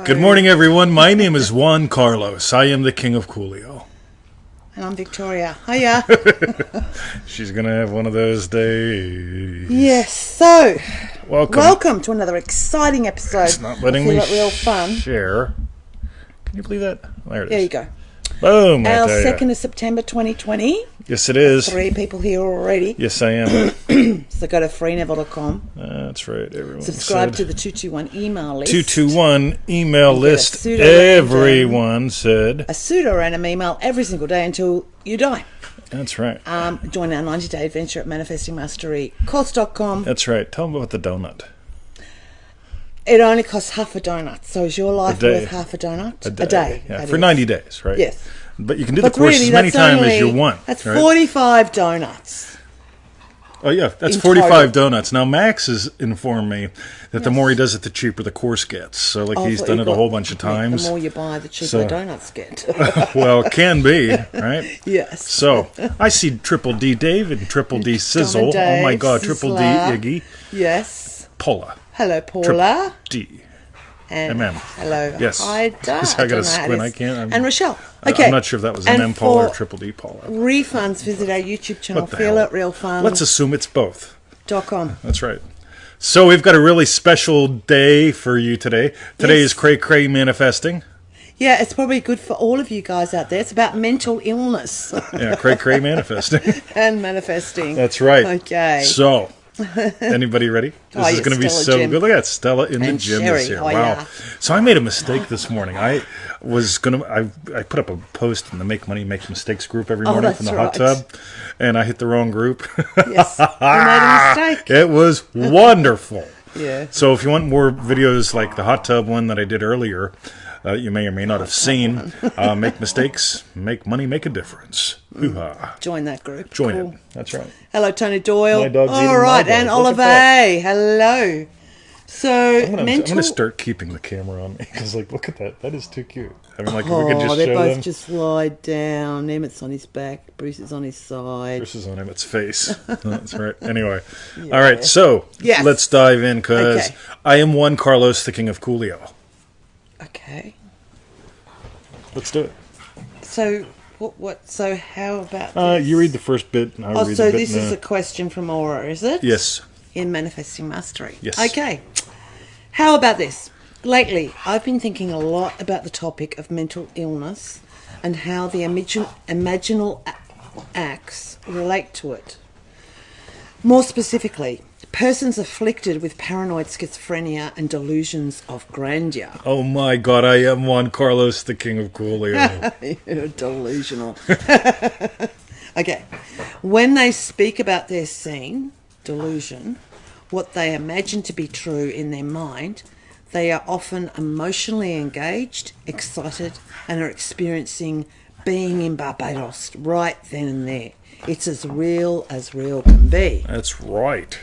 Good morning, everyone. My name is Juan Carlos. I am the King of Coolio. And I'm Victoria. Hiya. She's going to have one of those days. Yes, so welcome to another exciting episode. It's not letting me real fun. share. Can you believe that? There it is. There you go. Boom. Our 2nd of September 2020. Yes, it is. 3 people here already. Yes, I am. So go to freeneville.com. That's right. Everyone Subscribe said. to the 221 email list. 221 email list. Pseudo-random. Everyone said. A pseudo-random email every single day until you die. That's right. Join our 90-day adventure at manifestingmasterycourse.com. That's right. Tell them about the donut. It only costs half a donut. So is your life worth half a donut? A day. Yeah, for 90 days, right? Yes. But you can do the course as many times as you want. That's right? 45 donuts. Oh, yeah. That's 45 donuts. Now, Max has informed me that the more he does it, the cheaper the course gets. So, he's done it a whole bunch of times. The more you buy, the cheaper donuts get. Well, can be, right? Yes. So, I see Triple D Dave and Triple D Sizzle. Oh, my God. Triple D Iggy. Yes. Paula. Hello, Paula. D. And MM. hello. Yes. Hi, I got to squint. I can't. And Rochelle. Okay. I'm not sure if that was MM Paula or Triple D Paula. Refunds, visit our YouTube channel. Feel hell? It Real Fun. Let's assume it's both. .com. That's right. So we've got a really special day for you today. Today is Cray Cray Manifesting. Yeah, it's probably good for all of you guys out there. It's about mental illness. Yeah, Cray Cray Manifesting. And manifesting. That's right. Okay. So, anybody ready? This is going to be so good. Look at that. Stella in the gym Sherry. is here. Oh, wow. Yeah. So I made a mistake this morning. I put up a post in the Make Money, Make Mistakes group every morning from the hot tub, and I hit the wrong group. Yes. You made a mistake. It was wonderful. Yeah. So if you want more videos like the hot tub one that I did earlier, you may or may not have seen, Make Mistakes, Make Money, Make a Difference. Hoo-ha. Join that group. Join it. That's right. Hello, Tony Doyle. My dog's eating All my right, dog. and Look Oliver. at Hello. So, I'm going to start keeping the camera on me because, look at that. That is too cute. I mean, if we could just they show both them. just lie down. Emmett's on his back. Bruce is on his side. Bruce is on Emmett's face. That's right. Anyway. Yeah. All right. So, let's dive in because I am Juan Carlos, the King of Coolio. Okay. Let's do it. So, what? So, how about this? You read the first bit and I'll read the bit. So this is a question from Aura, is it? Yes. In Manifesting Mastery. Yes. Okay. How about this? Lately, I've been thinking a lot about the topic of mental illness and how the imaginal acts relate to it. More specifically, persons afflicted with paranoid schizophrenia and delusions of grandeur. Oh my God, I am Juan Carlos, the King of Coolio. You're delusional. Okay. When they speak about their scene, delusion, what they imagine to be true in their mind, they are often emotionally engaged, excited, and are experiencing being in Barbados right then and there. It's as real can be. That's right.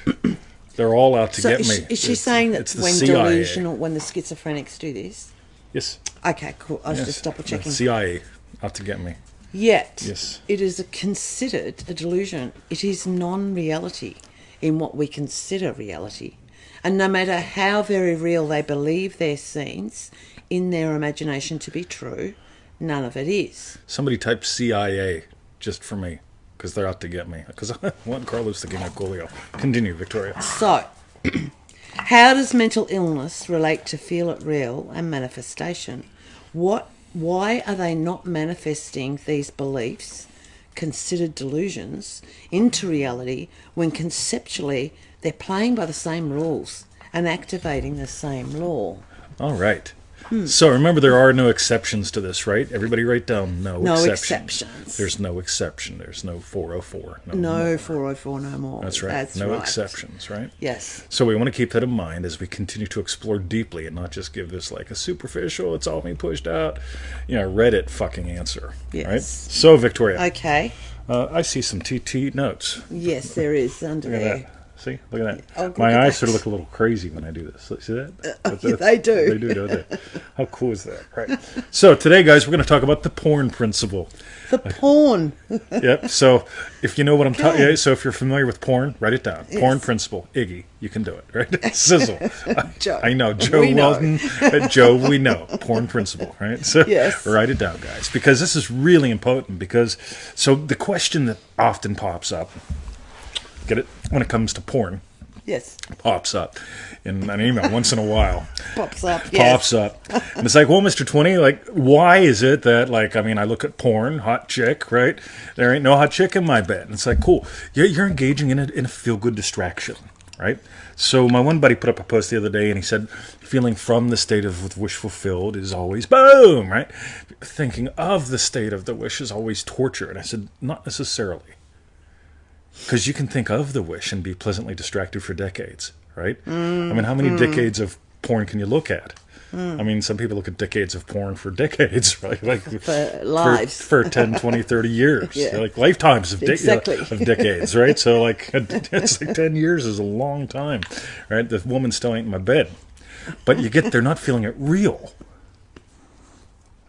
They're all out to get me. Is she saying that when delusional, when the schizophrenics do this? Yes. Okay, cool. I was just double checking. The CIA out to get me. Yet, yes. It is considered a delusion. It is non-reality in what we consider reality. And no matter how very real they believe their scenes in their imagination to be true, none of it is. Somebody type CIA just for me, because they're out to get me. Because I want Carlos the King of Coolio. Continue, Victoria. So, how does mental illness relate to feel it real and manifestation? Why are they not manifesting these beliefs, considered delusions, into reality when conceptually they're playing by the same rules and activating the same law? All right. So remember, there are no exceptions to this, right? Everybody write down no exceptions. There's no exception. There's no 404. No 404 no more. That's right. No exceptions, right? Yes. So we want to keep that in mind as we continue to explore deeply and not just give this like a superficial, it's all me pushed out, Reddit fucking answer. Yes. Right? So, Victoria. Okay. I see some TT notes. Yes, there is under there. See? Look at that. Oh, look My at eyes that. sort of look a little crazy when I do this. See that? Yeah, they do. They do, don't they? How cool is that? Right. So today, guys, we're going to talk about the porn principle. The porn. Yep. So if you know what I'm talking, Okay. so if you're familiar with porn, write it down. Yes. Porn principle. Iggy, you can do it, right? Sizzle. Joe. I know. Joe We know. Weldon. Joe, we know. Porn principle, right? So Yes. write it down, guys, because this is really important. Because so the question that often pops up, get it, when it comes to porn, Yes. pops up in an email once in a while. Pops up. Yes. Pops up. And it's like, well, Mr. 20, like, why is it that, like, I mean, I look at porn, hot chick, right? There ain't no hot chick in my bed. And it's like, cool. You're engaging in a feel-good distraction, right? So my one buddy put up a post the other day, and he said, feeling from the state of wish fulfilled is always boom, right? Thinking of the state of the wish is always torture. And I said, not necessarily. Because you can think of the wish and be pleasantly distracted for decades, right? I mean, how many decades of porn can you look at? I mean, some people look at decades of porn for decades, right? Like For lives. For 10, 20, 30 years. Yeah. Like lifetimes of, Exactly. of decades, right? So like, it's like 10 years is a long time, right? The woman still ain't in my bed. But they're not feeling it real,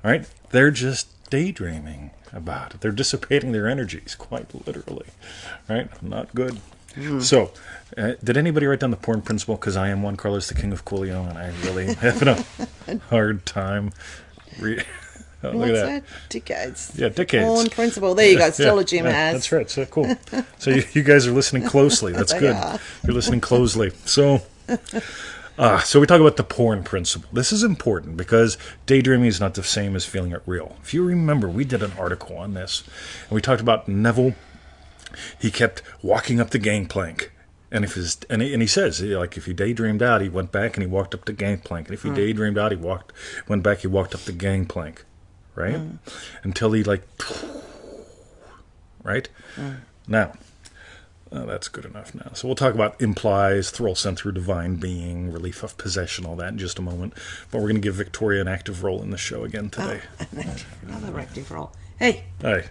right? They're just daydreaming about it. They're dissipating their energies, quite literally, right? Not good. So, did anybody write down the porn principle? Because I am Juan Carlos, the King of Coolio, and I really having a hard time. Oh, look What's at that. Decades. Yeah, decades. Porn principle. There you go. Still a Jim has. That's right. So cool. So you guys are listening closely. That's They good. are. You're listening closely. So we talk about the porn principle. This is important because daydreaming is not the same as feeling it real. If you remember, we did an article on this, and we talked about Neville. He kept walking up the gangplank. And he says, like, if he daydreamed out, he went back and he walked up the gangplank. And if he daydreamed out, he went back, he walked up the gangplank, right? Until he right? Now, that's good enough now. So we'll talk about implies, thrill sent through divine being, relief of possession, all that in just a moment. But we're going to give Victoria an active role in the show again today. Another active role. Hey, Hey,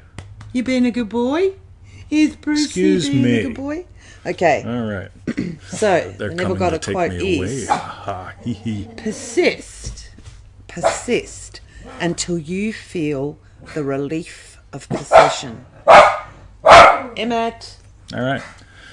you being a good boy? Is Bruce Excuse being me. a good boy? Okay, all right. so They're the Neville coming Goddard to take quote me away. is, Ha ha, hee hee. persist until you feel the relief of possession. Emmett. All right.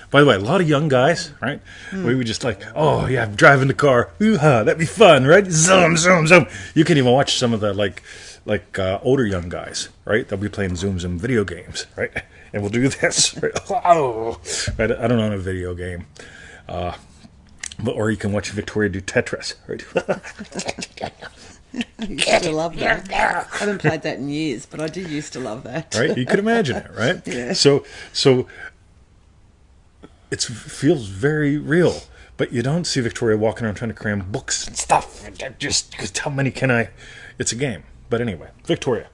By the way, a lot of young guys, right? We were just like, oh, yeah, I'm driving the car. Ooh-ha, that'd be fun, right? Zoom, zoom, zoom. You can even watch some of the, older young guys, right? They'll be playing Zoom video games, right? And we'll do this. Right? Oh, right? I don't own a video game. Or you can watch Victoria do Tetris, right? I used to love that. I haven't played that in years, but I did used to love that. Right? You can imagine it, right? Yeah. So it feels very real, but you don't see Victoria walking around trying to cram books and stuff. Just because how many can I? It's a game. But anyway, Victoria,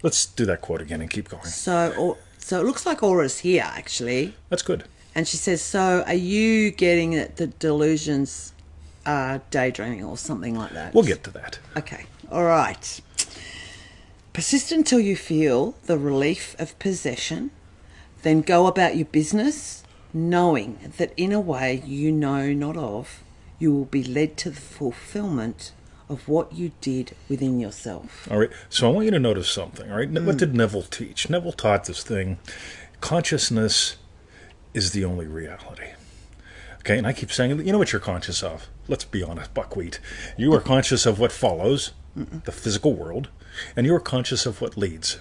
let's do that quote again and keep going. So it looks like Aura's here, actually. That's good. And she says, so are you getting that the delusions are daydreaming or something like that? We'll get to that. Okay, all right. Persist until you feel the relief of possession, then go about your business, knowing that in a way you know not of, you will be led to the fulfillment of what you did within yourself. All right. So I want you to notice something. All right. What did Neville teach? Neville taught this thing: consciousness is the only reality. Okay. And I keep saying, you know what you're conscious of? Let's be honest, buckwheat. You are conscious of what follows, the physical world, and you are conscious of what leads.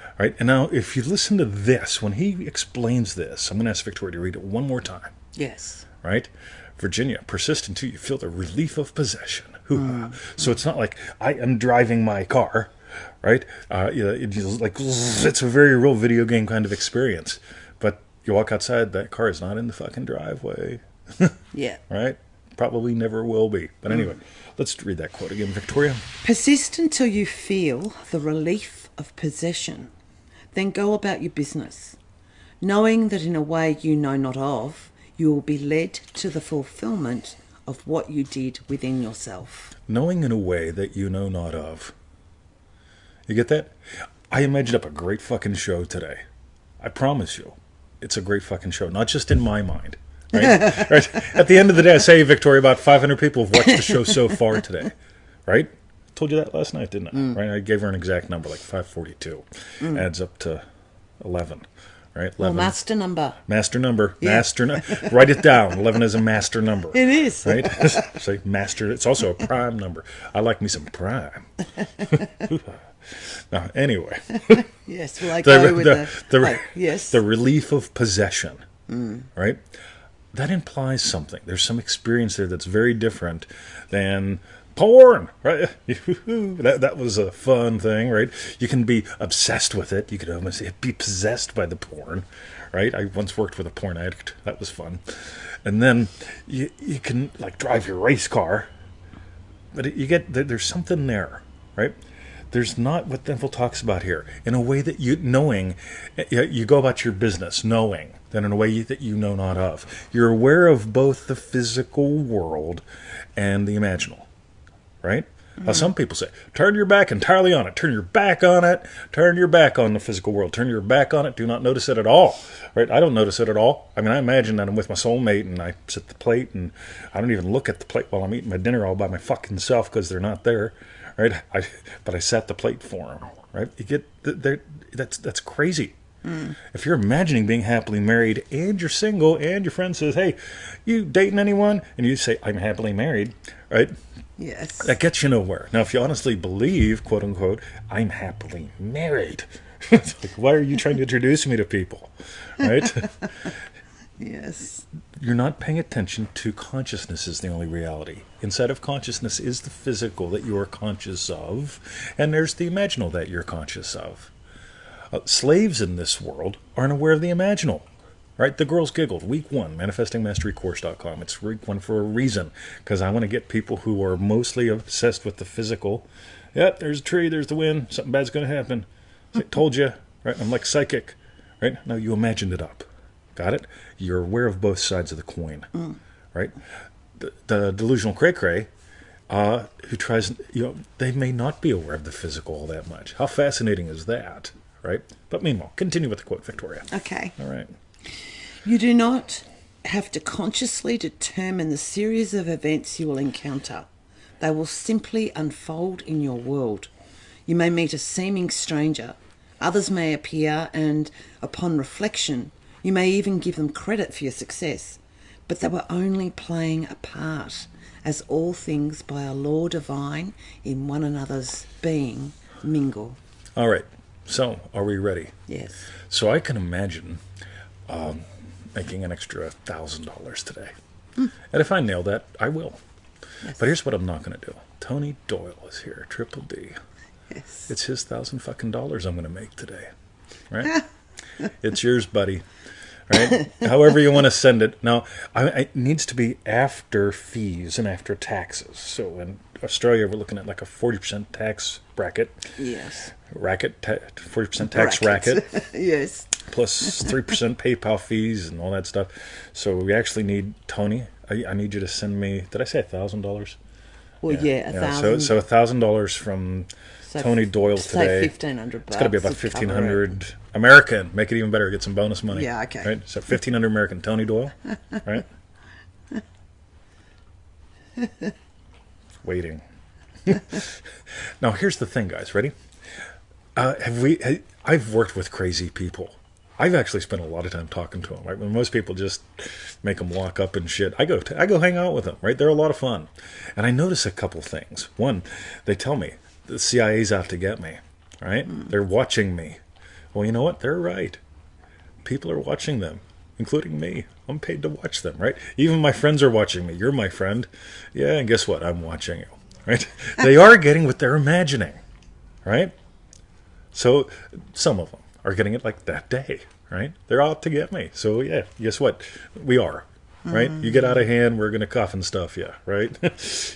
All right. And now, if you listen to this, when he explains this, I'm going to ask Victoria to read it one more time. Yes. Right? Virginia, persist until you feel the relief of possession. So it's not like I am driving my car, right? It's a very real video game kind of experience. But you walk outside, that car is not in the fucking driveway. Yeah. Right? Probably never will be. But anyway, let's read that quote again, Victoria. Persist until you feel the relief of possession, then go about your business, knowing that in a way you know not of, you will be led to the fulfillment of what you did within yourself. Knowing in a way that you know not of. You get that? I imagined up a great fucking show today. I promise you. It's a great fucking show. Not just in my mind. right? Right. At the end of the day, I say, Victoria, about 500 people have watched the show so far today, right? Told you that last night, didn't I? Right? I gave her an exact number, like 542. Adds up to 11. Right? 11. Well, master number. Master number. Yeah. Master. Write it down. 11 is a master number. It is. Right? Say master. It's also a prime number. I like me some prime. Now, anyway. Yes, well, I go with yes. The relief of possession. Right? That implies something. There's some experience there that's very different than porn, right? that was a fun thing, right? You can be obsessed with it. You could almost be possessed by the porn, right? I once worked with a porn addict. That was fun. And then you can like drive your race car, but you get there's something there, right? There's not what Neville talks about here in a way that you go about your business knowing, then in a way that you know not of. You're aware of both the physical world and the imaginal. Right? Now, some people say, turn your back entirely on it. Turn your back on it. Turn your back on the physical world. Turn your back on it. Do not notice it at all. Right? I don't notice it at all. I mean, I imagine that I'm with my soulmate and I sit at the plate and I don't even look at the plate while I'm eating my dinner all by my fucking self because they're not there. Right? But I set the plate for them. Right? You get that's crazy. If you're imagining being happily married and you're single and your friend says, hey, you dating anyone? And you say, I'm happily married. Right? Yes. That gets you nowhere. Now, if you honestly believe, quote unquote, I'm happily married, it's like, why are you trying to introduce me to people? Right? Yes. You're not paying attention to consciousness is the only reality. Inside of consciousness is the physical that you are conscious of, and there's the imaginal that you're conscious of. Slaves in this world aren't aware of the imaginal. Right? The girls giggled. Week 1, manifestingmasterycourse.com. It's week 1 for a reason, because I want to get people who are mostly obsessed with the physical. Yep, there's a tree, there's the wind, something bad's going to happen. I told you, right? I'm like psychic, right? No, you imagined it up. Got it? You're aware of both sides of the coin, right? The delusional cray-cray, who tries, they may not be aware of the physical all that much. How fascinating is that, right? But meanwhile, continue with the quote, Victoria. Okay. All right. You do not have to consciously determine the series of events you will encounter. They will simply unfold in your world. You may meet a seeming stranger. Others may appear, and upon reflection, you may even give them credit for your success. But they were only playing a part, as all things by a law divine in one another's being mingle. All right. So, are we ready? Yes. So I can imagine making an extra $1,000 today. And if I nail that, I will. Yes. But here's what I'm not going to do. Tony Doyle is here, Triple D. Yes. It's his $1,000 I'm going to make today. Right? It's yours, buddy. Right? However you want to send it. Now, it needs to be after fees and after taxes. So in Australia, we're looking at like a 40% tax bracket. Yes. 40% tax racket. Yes. Plus 3% PayPal fees and all that stuff. So we actually need, Tony, I need you to send me, did I say $1,000? Well, yeah, $1,000. So $1,000 from Tony Doyle today. Say $1,500. It's got to be about $1,500 American. Make it even better. Get some bonus money. Yeah, okay. Right? So $1,500 American. Tony Doyle. Right? Waiting. Now, here's the thing, guys. Ready? I've worked with crazy people. I've actually spent a lot of time talking to them. Right? When most people just make them lock up and shit, I go hang out with them. Right? They're a lot of fun, and I notice a couple things. One, they tell me the CIA's out to get me. Right? They're watching me. Well, you know what? They're right. People are watching them, including me. I'm paid to watch them. Right? Even my friends are watching me. You're my friend. Yeah, and guess what? I'm watching you. Right? They are getting what they're imagining. Right? So some of them are getting it like that day, right? They're out to get me. So yeah, guess what? We are, right? You get out of hand, we're going to cuff and stuff you, right?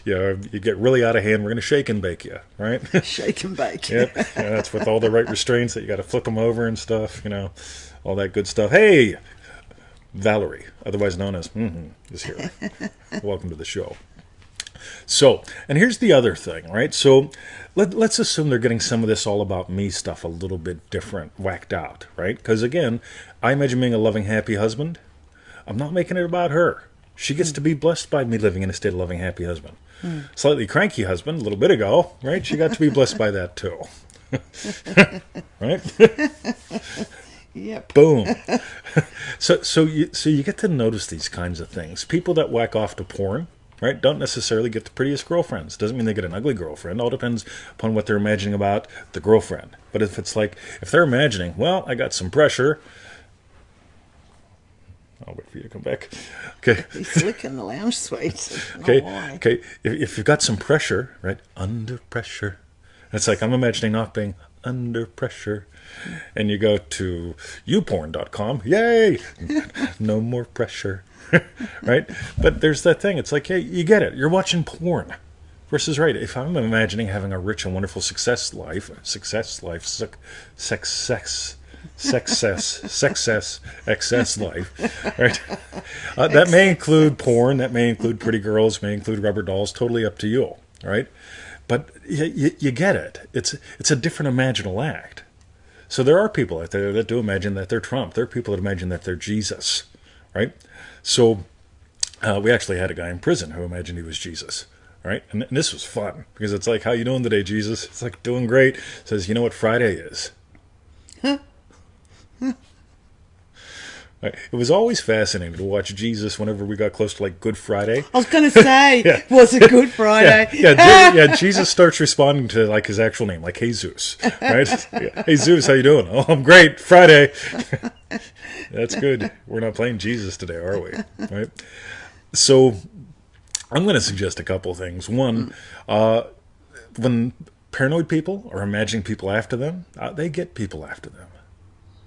You get really out of hand, we're going to shake and bake you, right? Shake and bake. Yep. Yeah, that's with all the right restraints that you got to flip them over and stuff, all that good stuff. Hey, Valerie, otherwise known as is here. Welcome to the show. So, and here's the other thing, right? So let's assume they're getting some of this all about me stuff a little bit different, whacked out, right? Because again, I imagine being a loving, happy husband. I'm not making it about her. She gets to be blessed by me living in a state of loving, happy husband. Slightly cranky husband a little bit ago, right? She got to be blessed by that too. Right? Yep. Boom. So you get to notice these kinds of things. People that whack off to porn, right, don't necessarily get the prettiest girlfriends. Doesn't mean they get an ugly girlfriend. All depends upon what they're imagining about the girlfriend. But if they're imagining, well, I got some pressure. I'll wait for you to come back. Okay. He's licking the lounge suite. Okay. Why. Okay. If you've got some pressure, right, under pressure. It's like I'm imagining not being under pressure. And you go to youporn.com. Yay! No more pressure. Right? But there's that thing. It's like, hey, you get it. You're watching porn. Versus, right, if I'm imagining having a rich and wonderful success life, excess life, right? That may include porn, that may include pretty girls, may include rubber dolls, totally up to you, right? But you get it. It's a different imaginal act. So there are people out there that do imagine that they're Trump. There are people that imagine that they're Jesus, right? So we actually had a guy in prison who imagined he was Jesus. Right? And this was fun because it's like, how you doing today, Jesus? It's like, doing great. Says, you know what Friday is? Right. It was always fascinating to watch Jesus whenever we got close to like Good Friday. I was going to say, Yeah. was it Good Friday? Jesus starts responding to like his actual name, like Jesus, right? Hey Zeus, how you doing? Oh, I'm great. Friday. That's good. We're not playing Jesus today, are we? Right? So I'm going to suggest a couple of things. One, when paranoid people are imagining people after them, they get people after them,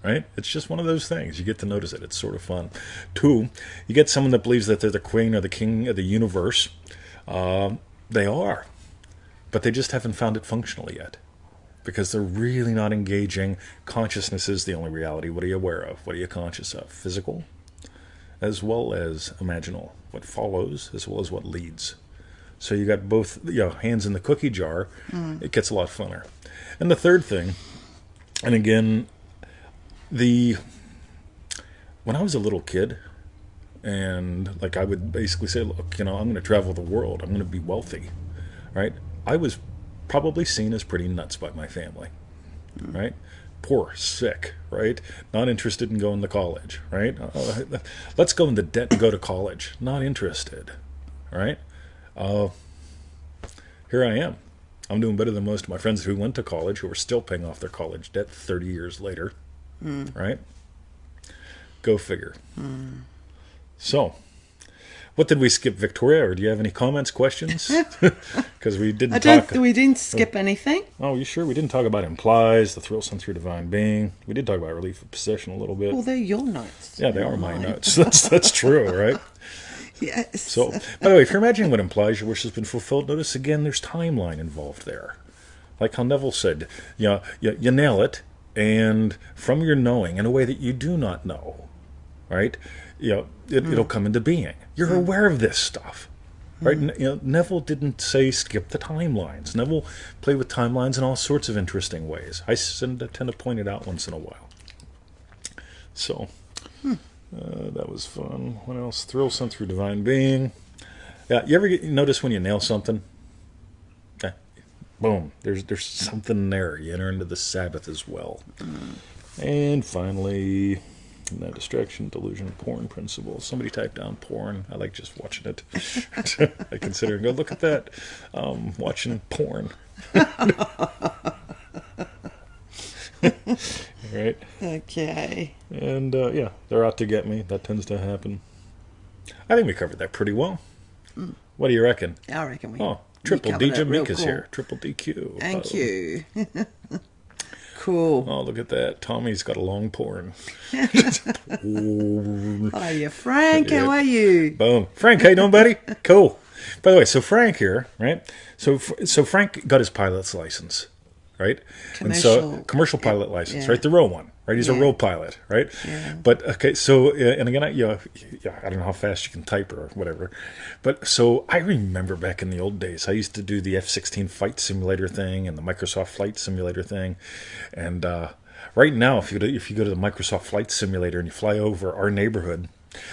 right? It's just one of those things. You get to notice it. It's sort of fun. Two, you get someone that believes that they're the queen or the king of the universe. They are, but they just haven't found it functional yet because they're really not engaging. Consciousness is the only reality. What are you aware of? What are you conscious of? Physical as well as imaginal. What follows as well as what leads. So you got both, hands in the cookie jar. It gets a lot funner. And the third thing, and again, when I was a little kid, and like I would basically say, look, I'm going to travel the world. I'm going to be wealthy, right? I was probably seen as pretty nuts by my family, right? Poor, sick, right? Not interested in going to college, right? Let's go into debt and go to college. Not interested, right? Here I am. I'm doing better than most of my friends who went to college, who are still paying off their college debt 30 years later, right? Go figure. So, what did we skip, Victoria? Or do you have any comments, questions? Because we didn't We didn't skip anything. Oh, you sure? We didn't talk about implies, the thrill sent through divine being. We did talk about relief of possession a little bit. Well, they're your notes. Yeah, they are my notes. That's true, right? Yes. So, by the way, if you're imagining what implies your wish has been fulfilled, notice again there's timeline involved there. Like how Neville said, you nail it, and from your knowing in a way that you do not know, right? It'll come into being. You're aware of this stuff, right? Neville didn't say skip the timelines. Neville played with timelines in all sorts of interesting ways. I tend to point it out once in a while. So, that was fun. What else? Thrill sent through divine being. Yeah, you ever notice when you nail something? Boom. There's something there. You enter into the Sabbath as well. And finally, no distraction, delusion, porn principle. Somebody type down porn. I like just watching it. I consider and go, look at that. Watching porn. Right? Okay. And they're out to get me. That tends to happen. I think we covered that pretty well. What do you reckon? I reckon we. Oh, Triple covered D it Jim real Meek is cool. here. Triple DQ. Thank you. Cool. Oh, look at that. Tommy's got a long porn. Hiya, Frank. How are you? Boom. Frank, how you doing, buddy? Cool. By the way, so Frank here, right? So Frank got his pilot's license, right? Commercial pilot license, right? The real one, right? He's a real pilot, right? Yeah. But okay, so and again, I don't know how fast you can type or whatever, but so I remember back in the old days, I used to do the F-16 fight simulator thing and the Microsoft Flight Simulator thing, and right now, if you go to the Microsoft Flight Simulator and you fly over our neighborhood,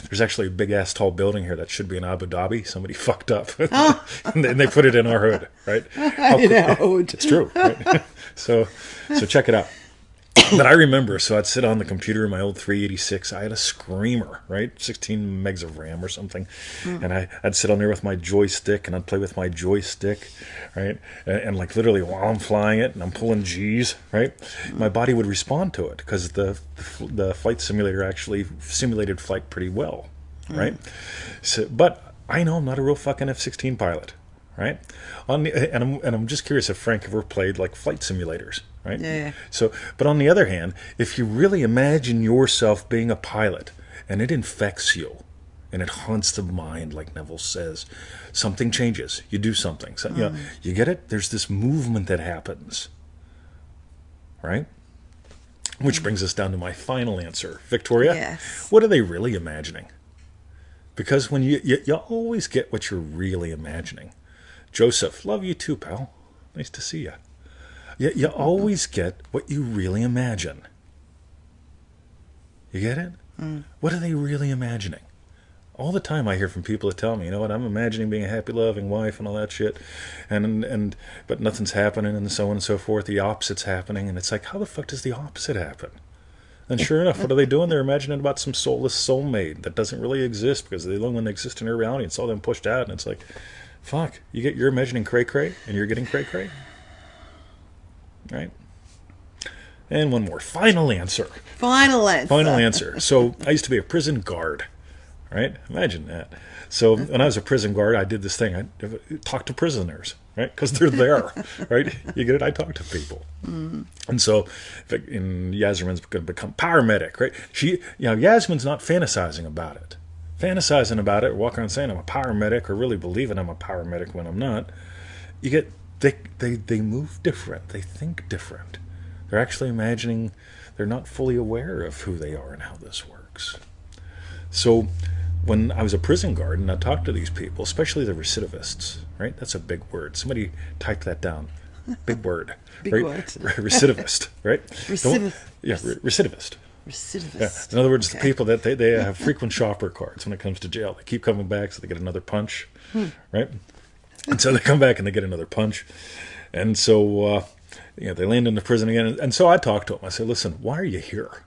There's actually a big ass tall building here that should be in Abu Dhabi. Somebody fucked up, Oh. and they put it in our hood, right? In our hood. It's true, right? So check it out. But I remember, so I'd sit on the computer in my old 386. I had a Screamer, right? 16 megs of RAM or something. And I'd sit on there with my joystick, and I'd play with my joystick, right? And like literally while I'm flying it and I'm pulling G's, right? My body would respond to it because the flight simulator actually simulated flight pretty well, right? So, but I know I'm not a real fucking F-16 pilot, right? And I'm just curious if Frank ever played like flight simulators, right? Yeah. So, but on the other hand, if you really imagine yourself being a pilot and it infects you and it haunts the mind, like Neville says, something changes. You do something. So, you get it? There's this movement that happens, right? Which brings us down to my final answer. Victoria, Yes. what are they really imagining? Because when you always get what you're really imagining. Joseph, love you too, pal. Nice to see you. You always get what you really imagine. You get it? What are they really imagining? All the time I hear from people that tell me, you know what, I'm imagining being a happy, loving wife and all that shit, but nothing's happening and so on and so forth. The opposite's happening, and it's like, how the fuck does the opposite happen? And sure enough, what are they doing? They're imagining about some soulless soulmate that doesn't really exist because they don't want to exist in their reality. It's all them pushed out, and it's like, fuck, you're imagining cray-cray, and you're getting cray-cray? Right? And one more. Final answer. Final answer. Final answer. So I used to be a prison guard. Right? Imagine that. So when I was a prison guard, I did this thing. I talked to prisoners, right? Because they're there, right? You get it? I talk to people. And so Yasmin's going to become paramedic, right? Yasmin's not fantasizing about it. Fantasizing about it, walking around saying I'm a paramedic or really believing I'm a paramedic when I'm not. You get they move different. They think different. They're actually imagining. They're not fully aware of who they are and how this works. So when I was a prison guard and I talked to these people, especially the recidivists, right? That's a big word. Somebody type that down. Big word. Big right? word. Recidivist, right? Recidivist. Recidivist. Yeah. In other words, the people that they have frequent shopper cards when it comes to jail. They keep coming back so they get another punch, right? And so they come back and they get another punch. And so they land in the prison again. And so I talked to them. I said, listen, why are you here?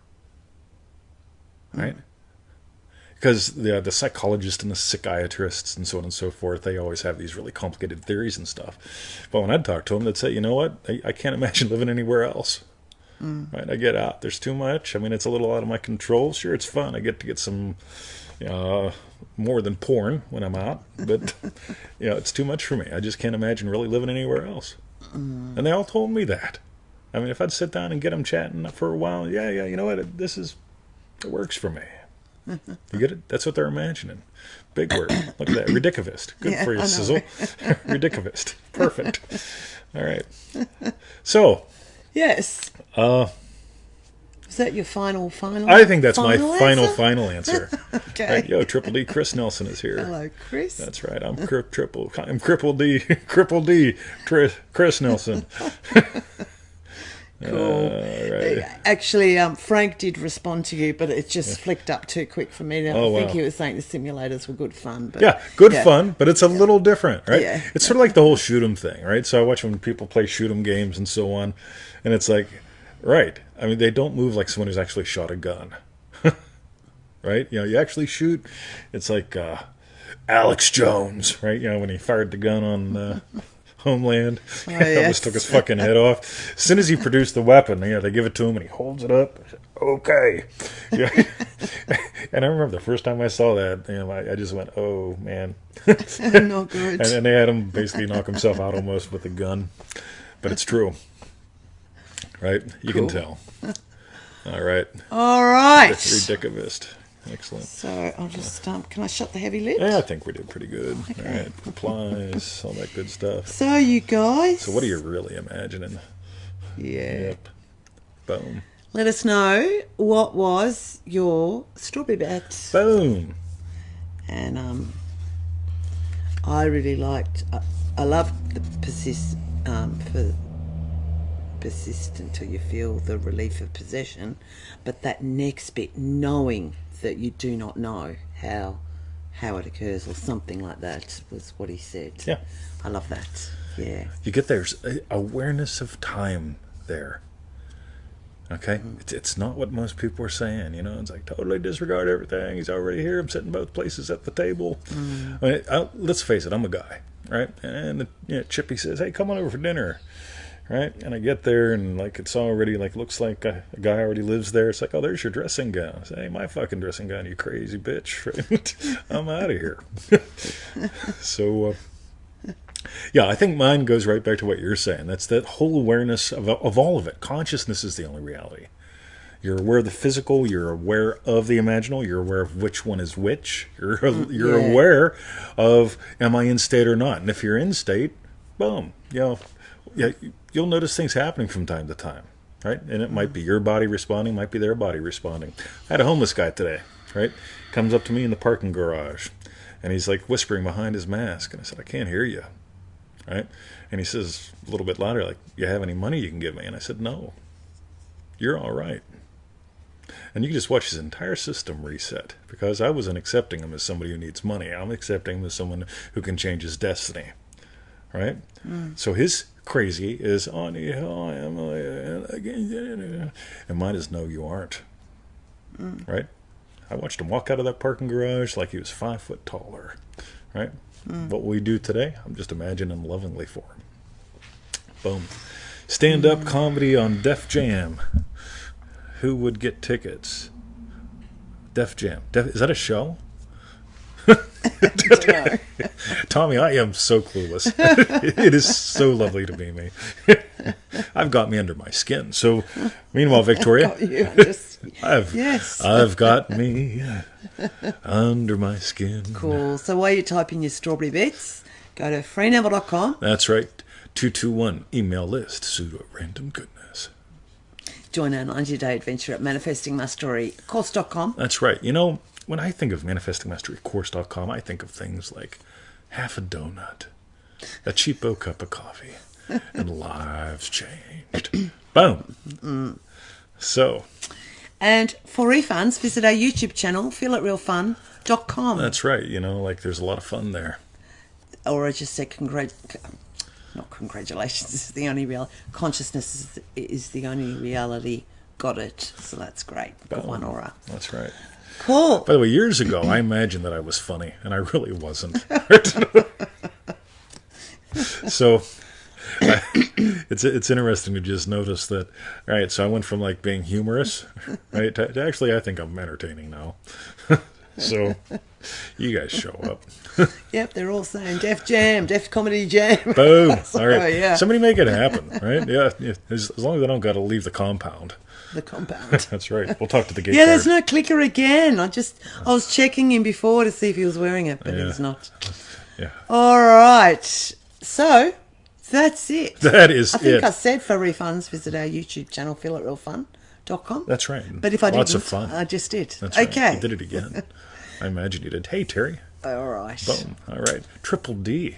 Right? Because the psychologists and the psychiatrists and so on and so forth, they always have these really complicated theories and stuff. But when I'd talk to them, they'd say, you know what? I can't imagine living anywhere else. Right? I get out. There's too much. I mean, it's a little out of my control. Sure, it's fun. I get to get some more than porn when I'm out. But, it's too much for me. I just can't imagine really living anywhere else. And they all told me that. I mean, if I'd sit down and get them chatting for a while, you know what? It works for me. You get it? That's what they're imagining. Big word. Look at that. Ridiculous. Good for you, Sizzle. Ridiculous. Perfect. All right. So. Yes. Is that your final? I think that's my answer? final answer. Okay. Right, yo, Triple D Chris Nelson is here. Hello, Chris. That's right. I'm Cripple D Chris Nelson. Cool. Right. Actually, Frank did respond to you, but it just flicked up too quick for me. Now, I think wow. he was saying the simulators were good fun. But Fun, but it's a little different, right? Yeah. It's sort of like the whole shoot 'em thing, right? So I watch when people play shoot 'em games and so on, and it's like, right, I mean, they don't move like someone who's actually shot a gun, right? You actually shoot, it's like Alex Jones, right? When he fired the gun on... Homeland. Almost took his fucking head off. As soon as he produced the weapon, they give it to him and he holds it up. I said, okay. And I remember the first time I saw that, I just went, oh man. Not good. And they had him basically knock himself out almost with a gun. But it's true. Right? You can tell. All right. All right. Ridiculous. Excellent. So I'll just can I shut the heavy lid? Yeah, I think we did pretty good. Okay. All right. Replies, all that good stuff. So you guys. So what are you really imagining? Yeah. Yep. Boom. Let us know what was your strawberry bet. Boom. And I really liked. I loved the persist for persist until you feel the relief of possession. But that next bit, knowing that you do not know how it occurs or something like that, was what he said. Yeah. I love that. Yeah. You get there's awareness of time there. Okay? It's not what most people are saying, you know. It's like, totally disregard everything. He's already here. I'm sitting both places at the table. I mean, let's face it, I'm a guy, right? And Chippy says, hey, come on over for dinner, right? And I get there, and like it's already like looks like a guy already lives there. It's like, oh, there's your dressing gown. I say, hey, my fucking dressing gown, you crazy bitch, right? I'm out of here. So yeah, I think mine goes right back to what you're saying. That's that whole awareness of all of it. Consciousness is the only reality. You're aware of the physical. You're aware of the imaginal. You're aware of which one is which. You're aware of, am I in state or not? And if you're in state, boom, you'll notice things happening from time to time, right? And it might be your body responding, might be their body responding. I had a homeless guy today, right? Comes up to me in the parking garage, and he's like whispering behind his mask, and I said, I can't hear you. Right? And he says a little bit louder, like, you have any money you can give me? And I said, no, you're all right. And you can just watch his entire system reset, because I wasn't accepting him as somebody who needs money. I'm accepting him as someone who can change his destiny. Right? So his crazy is, on I am, and mine is, no, you aren't. Right? I watched him walk out of that parking garage like he was 5 foot taller. Right? What we do today, I'm just imagining lovingly for him. Boom. Stand-up comedy on Def Jam. Who would get tickets? Def Jam. Is that a show? I don't know. Tommy, I am so clueless. It is so lovely to be me. I've got me under my skin. So, meanwhile, Victoria, I've got me under my skin. Cool. So while you're typing your strawberry bits, go to freeneville.com. That's right. 221 email list, pseudo random goodness. Join our 90-day adventure at manifestingmasterycourse.com. That's right. You know, when I think of manifestingmasterycourse.com, I think of things like half a donut, a cheapo cup of coffee, and lives changed. Boom. So. And for refunds, visit our YouTube channel, feelitrealfun.com. That's right. You know, like there's a lot of fun there. Or I just said not congratulations, this is the only real consciousness is the only reality. Got it. So that's great. Got one aura. That's right. Cool. By the way, years ago, I imagined that I was funny, and I really wasn't. So it's interesting to just notice that. All right, so I went from like being humorous, right, to actually I think I'm entertaining now. So you guys show up. Yep, they're all saying Def Jam, Def Comedy Jam. Boom. So, all right, yeah. Somebody make it happen, right? Yeah, as long as I don't got to leave the compound. The compound. That's right. We'll talk to the gate Yeah, guard. there's no clicker again. I was checking him before to see if he was wearing it, but Yeah. he's not. Yeah. All right. So that's it. That is I think it. I said for refunds, visit our YouTube channel, feelitrealfun.com. That's right. But if I Lots didn't, of fun. I just did. That's right. Okay. You did it again. I imagine you did. Hey, Terry. All right. Boom. All right. Triple D.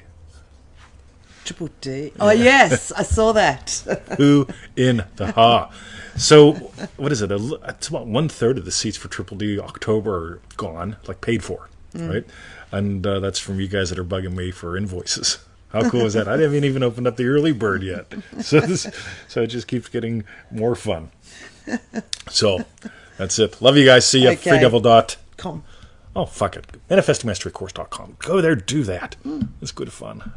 Triple D. Oh, yes. I saw that. Who in the ha? So, what is it? It's about 1/3 of the seats for Triple D October are gone, like paid for, right? And that's from you guys that are bugging me for invoices. How cool is that? I haven't even opened up the early bird yet. So it just keeps getting more fun. So, that's it. Love you guys. See you. Okay. Freedevil.com. Oh, fuck it. ManifestingMasteryCourse.com. Go there, do that. It's good fun.